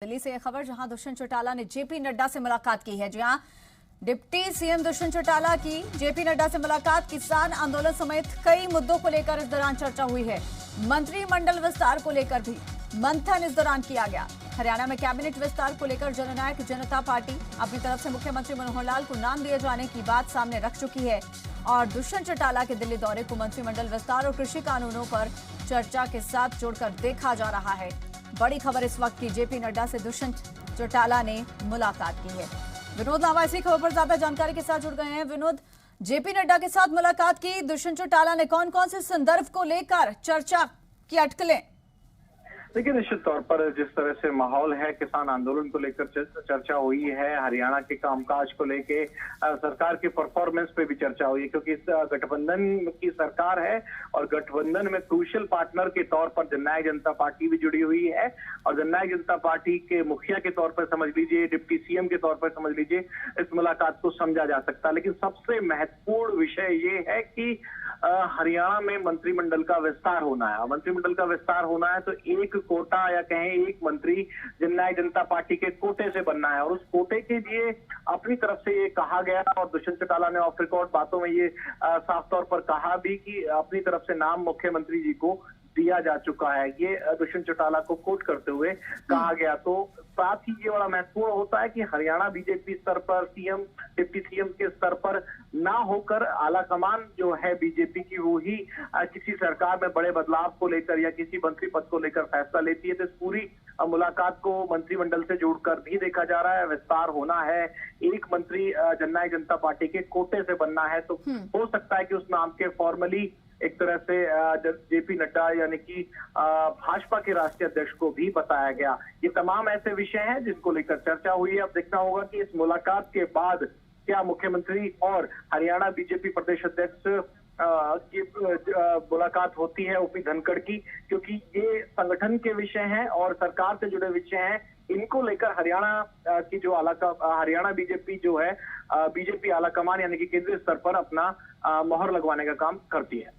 दिल्ली से यह खबर जहां दुष्यंत चौटाला ने जेपी नड्डा से मुलाकात की है। जी हां, डिप्टी सीएम दुष्यंत चौटाला की जेपी नड्डा से मुलाकात, किसान आंदोलन समेत कई मुद्दों को लेकर इस दौरान चर्चा हुई है। मंत्रिमंडल विस्तार को लेकर भी मंथन इस दौरान किया गया। हरियाणा में कैबिनेट विस्तार को लेकर जननायक जनता पार्टी अपनी तरफ से मुख्यमंत्री मनोहर लाल को नाम दिए जाने की बात सामने रख चुकी है और दुष्यंत चौटाला के दिल्ली दौरे को मंत्रिमंडल विस्तार और कृषि कानूनों पर चर्चा के साथ जोड़कर देखा जा रहा है। बड़ी खबर इस वक्त की, जेपी नड्डा से दुष्यंत चौटाला ने मुलाकात की है। विनोद नावा इसी खबर पर ज्यादा जानकारी के साथ जुड़ गए हैं। विनोद, जेपी नड्डा के साथ मुलाकात की दुष्यंत चौटाला ने, कौन कौन से संदर्भ को लेकर चर्चा की अटकलें? देखिए, निश्चित तौर पर जिस तरह से माहौल है, किसान आंदोलन को लेकर चर्चा हुई है, हरियाणा के कामकाज को लेके सरकार की परफॉर्मेंस पे भी चर्चा हुई है, क्योंकि इस गठबंधन की सरकार है और गठबंधन में क्रूशियल पार्टनर के तौर पर जननायक जनता पार्टी भी जुड़ी हुई है और जननायक जनता पार्टी के मुखिया के तौर पर समझ लीजिए, डिप्टी सीएम के तौर पर समझ लीजिए, इस मुलाकात को समझा जा सकता है। लेकिन सबसे महत्वपूर्ण विषय ये है कि हरियाणा में मंत्रिमंडल का विस्तार होना है और मंत्रिमंडल का विस्तार होना है तो एक कोटा या कहें एक मंत्री जननायक जनता पार्टी के कोटे से बनना है और उस कोटे के लिए अपनी तरफ से ये कहा गया और दुष्यंत चौटाला ने ऑफ रिकॉर्ड बातों में ये साफ तौर पर कहा भी कि अपनी तरफ से नाम मुख्यमंत्री जी को दिया जा चुका है। ये दुष्यंत चौटाला को कोट करते हुए कहा गया। तो साथ ही ये बड़ा महत्वपूर्ण होता है कि हरियाणा बीजेपी स्तर पर सीएम डिप्टी सीएम के स्तर पर ना होकर आला कमान जो है बीजेपी की, वो ही किसी सरकार में बड़े बदलाव को लेकर या किसी मंत्री पद को लेकर फैसला लेती है। तो इस पूरी मुलाकात को मंत्रिमंडल से जोड़कर भी देखा जा रहा है। विस्तार होना है, एक मंत्री जननायक जनता पार्टी के कोटे से बनना है, तो हो सकता है कि उस नाम के फॉर्मली एक तरह से जेपी नड्डा यानी कि भाजपा के राष्ट्रीय अध्यक्ष को भी बताया गया। ये तमाम ऐसे विषय हैं जिनको लेकर चर्चा हुई है। अब देखना होगा कि इस मुलाकात के बाद क्या मुख्यमंत्री और हरियाणा बीजेपी प्रदेश अध्यक्ष की मुलाकात होती है ओपी धनखड़ की, क्योंकि ये संगठन के विषय हैं और सरकार से जुड़े विषय हैं। इनको लेकर हरियाणा की जो हरियाणा बीजेपी जो है बीजेपी आला कमान यानी कि केंद्रीय स्तर पर अपना मोहर लगवाने का काम करती है।